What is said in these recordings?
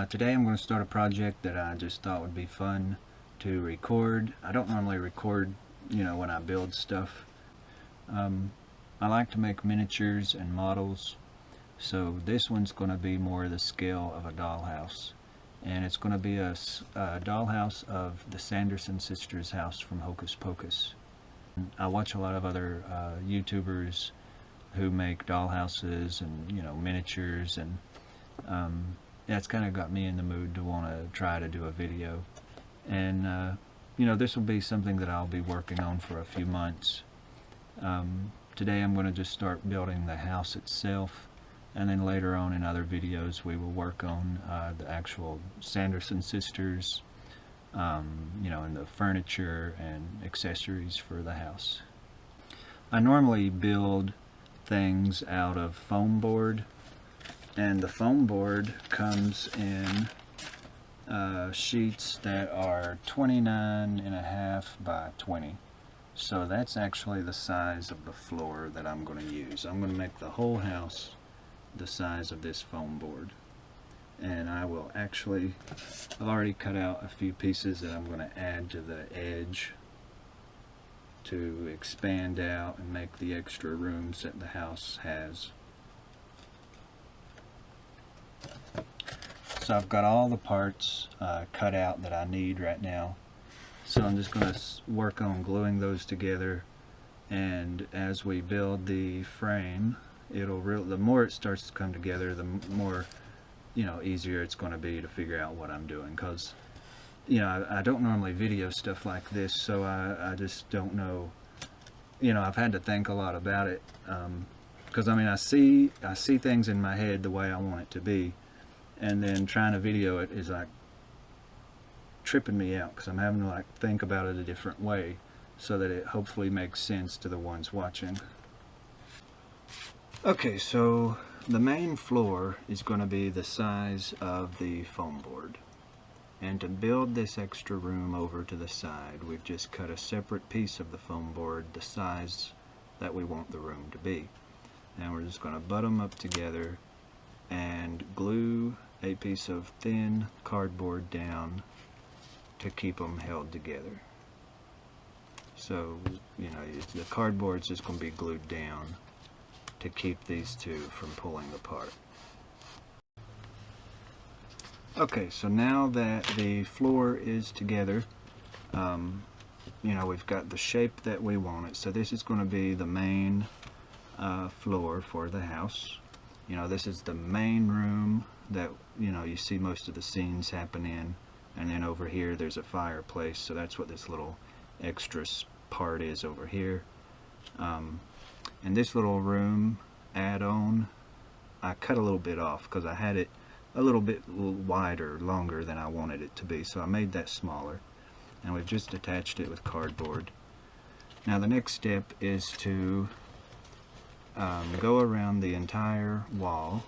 Today I'm going to start a project that I just thought would be fun to record. I don't normally record, when I build stuff. I like to make miniatures and models, so this one's going to be more the scale of a dollhouse. And it's going to be a dollhouse of the Sanderson sisters' house from Hocus Pocus. I watch a lot of other YouTubers who make dollhouses and miniatures, and that's kind of got me in the mood to want to try to do a video. And this will be something that I'll be working on for a few months. Today I'm going to just start building the house itself, and then later on in other videos we will work on the actual Sanderson sisters, and the furniture and accessories for the house. I normally build things out of foam board, and the foam board comes in sheets that are 29.5 by 20. So that's actually the size of the floor that I'm going to use. I'm going to make the whole house the size of this foam board. And I will actually, I've already cut out a few pieces that I'm going to add to the edge to expand out and make the extra rooms that the house has. So I've got all the parts cut out that I need right now. So I'm just going to work on gluing those together, and as we build the frame, the more it starts to come together, the more easier it's going to be to figure out what I'm doing, because I don't normally video stuff like this, so I just don't know. I've had to think a lot about it, because I see things in my head the way I want it to be, and then trying to video it is like tripping me out, because I'm having to think about it a different way so that it hopefully makes sense to the ones watching. Okay, so the main floor is going to be the size of the foam board, and to build this extra room over to the side, we've just cut a separate piece of the foam board the size that we want the room to be, and we're just going to butt them up together and glue a piece of thin cardboard down to keep them held together. So the cardboard's just going to be glued down to keep these two from pulling apart. Okay, so now that the floor is together, we've got the shape that we want it. So this is going to be the main floor for the house. This is the main room that you see most of the scenes happen in, and then over here there's a fireplace, so that's what this little extra part is over here. And this little room add-on, I cut a little bit off because I had it a little wider, longer than I wanted it to be, so I made that smaller, and we've just attached it with cardboard. Now the next step is to go around the entire wall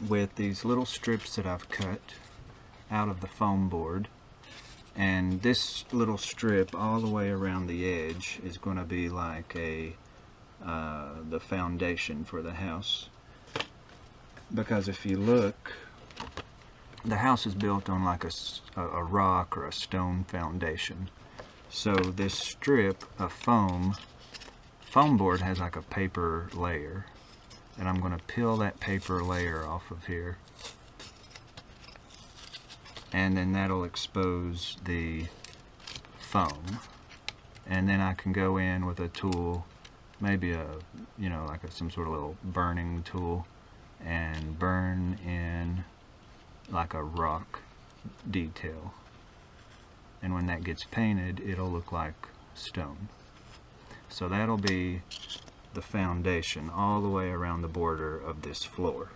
with these little strips that I've cut out of the foam board, and this little strip all the way around the edge is going to be like the foundation for the house. Because if you look, the house is built on like a rock or a stone foundation. So this strip of foam board has like a paper layer, and I'm going to peel that paper layer off of here, and then that'll expose the foam, and then I can go in with a tool, maybe some sort of little burning tool, and burn in like a rock detail, and when that gets painted it'll look like stone. So that'll be the foundation all the way around the border of this floor.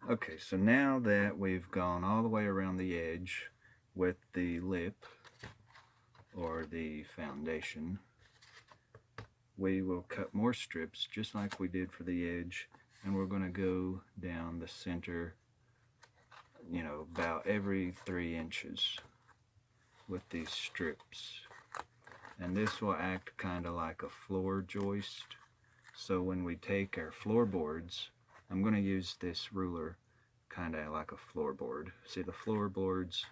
Okay, so now that we've gone all the way around the edge with the lip or the foundation, we will cut more strips just like we did for the edge, and we're going to go down the center, about every 3 inches with these strips. And this will act kind of like a floor joist. So when we take our floorboards, I'm going to use this ruler kind of like a floorboard. See, the floorboards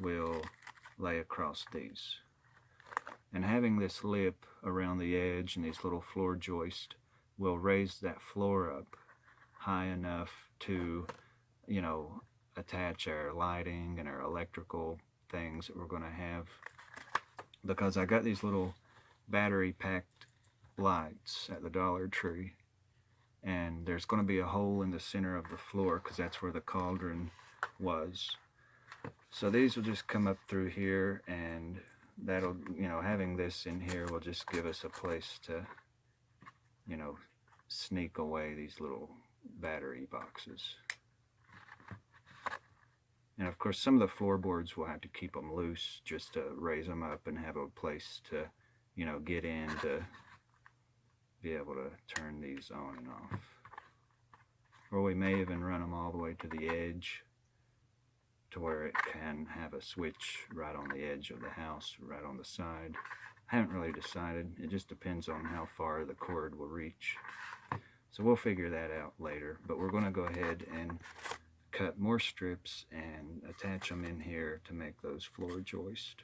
will lay across these. And having this lip around the edge and these little floor joists will raise that floor up high enough to, attach our lighting and our electrical things that we're going to have. Because I got these little battery packed lights at the Dollar Tree, and there's going to be a hole in the center of the floor because that's where the cauldron was. So these will just come up through here, and that'll, having this in here will just give us a place to, sneak away these little battery boxes. And of course, some of the floorboards will have to keep them loose just to raise them up and have a place to, get in to be able to turn these on and off. Or we may even run them all the way to the edge to where it can have a switch right on the edge of the house, right on the side. I haven't really decided. It just depends on how far the cord will reach. So we'll figure that out later. But we're going to go ahead and cut more strips and attach them in here to make those floor joists.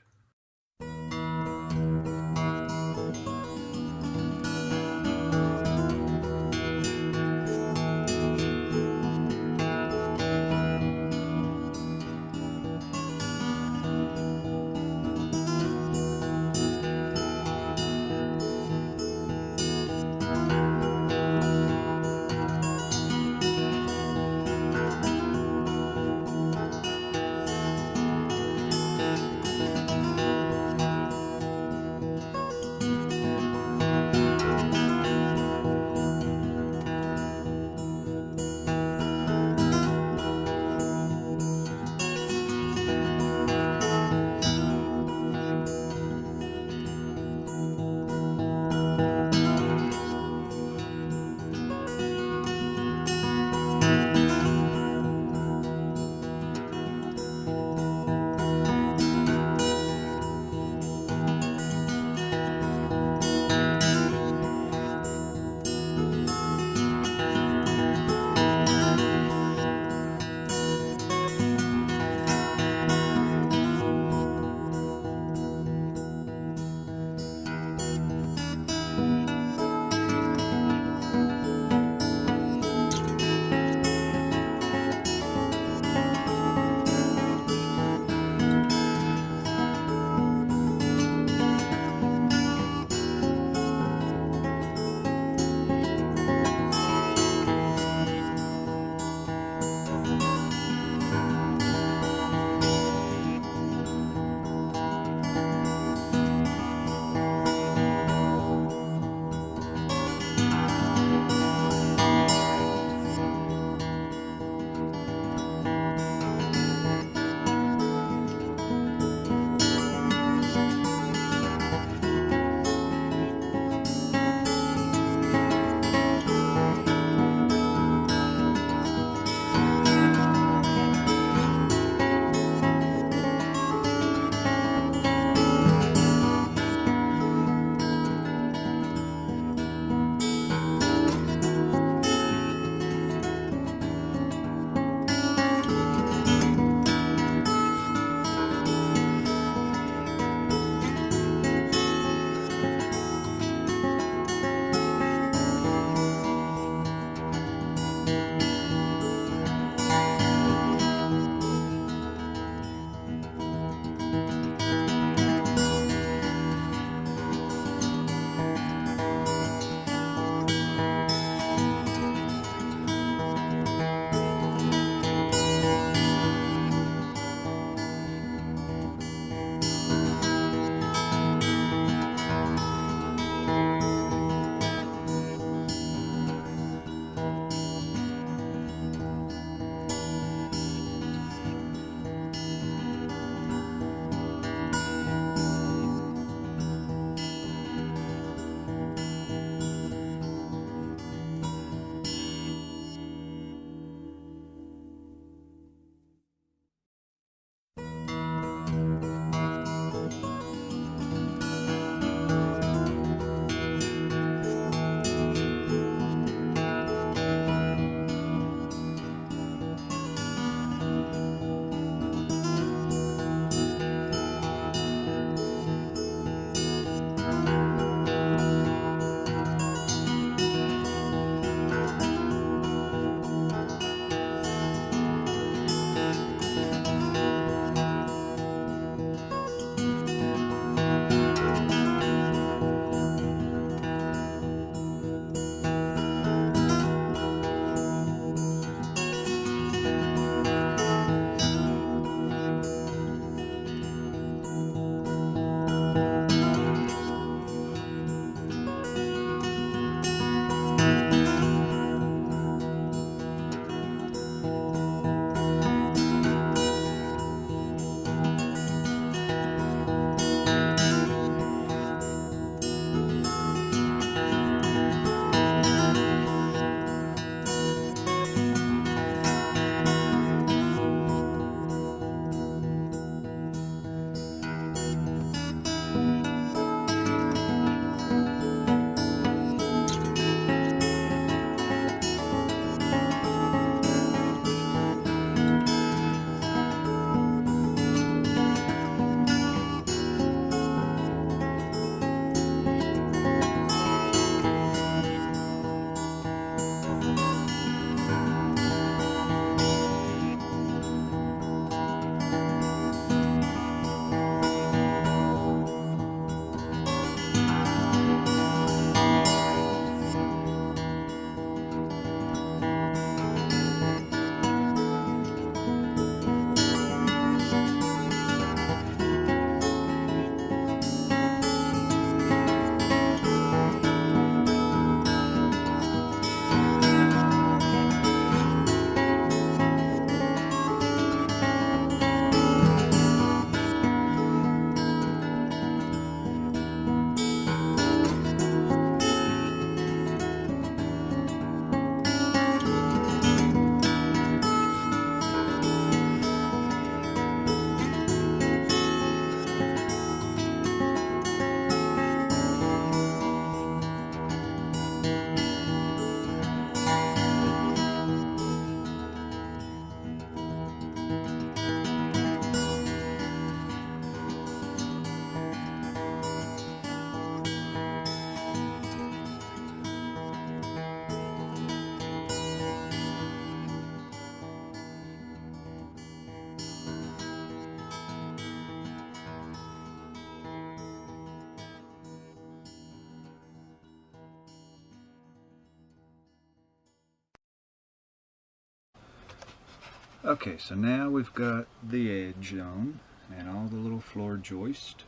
Okay, so now we've got the edge on and all the little floor joist.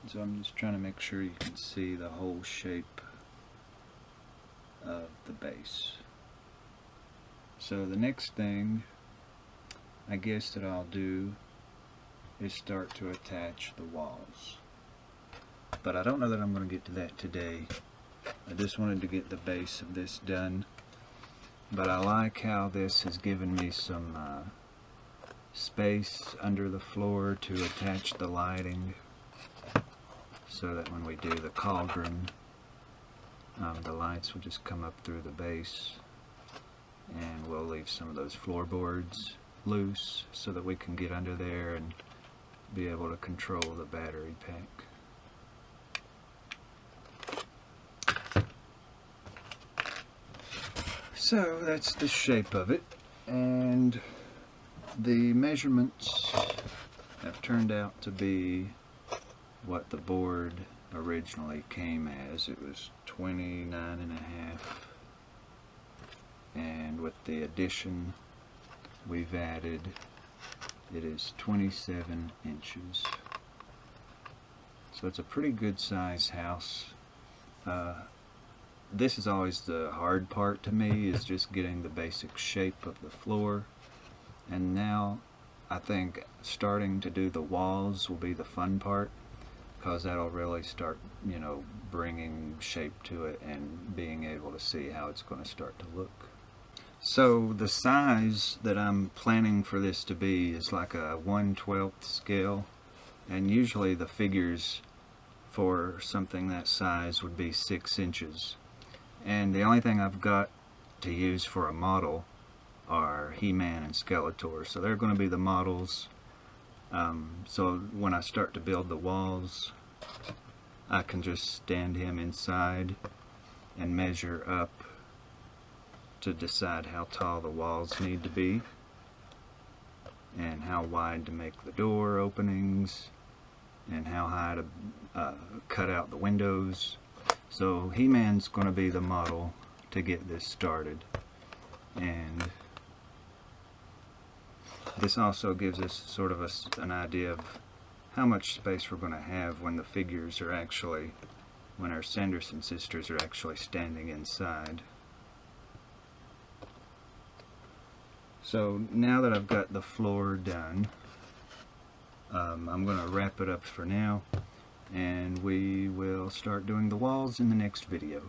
So I'm just trying to make sure you can see the whole shape of the base. So the next thing I guess that I'll do is start to attach the walls. But I don't know that I'm going to get to that today. I just wanted to get the base of this done. But I like how this has given me some space under the floor to attach the lighting, so that when we do the cauldron, the lights will just come up through the base, and we'll leave some of those floorboards loose so that we can get under there and be able to control the battery pack. So that's the shape of it, and the measurements have turned out to be what the board originally came as. It was 29.5, and with the addition we've added, it is 27 inches. So it's a pretty good size house. This is always the hard part to me, is just getting the basic shape of the floor. And now I think starting to do the walls will be the fun part, because that'll really start, you know, bringing shape to it and being able to see how it's going to start to look. So the size that I'm planning for this to be is like a 1/12 scale, and usually the figures for something that size would be 6 inches. And the only thing I've got to use for a model are He-Man and Skeletor, so they're going to be the models. So when I start to build the walls, I can just stand him inside and measure up to decide how tall the walls need to be and how wide to make the door openings and how high to cut out the windows. So He-Man's going to be the model to get this started, and this also gives us sort of an idea of how much space we're going to have when the figures are actually, when our Sanderson sisters are actually standing inside. So now that I've got the floor done, I'm going to wrap it up for now, and we will start doing the walls in the next video.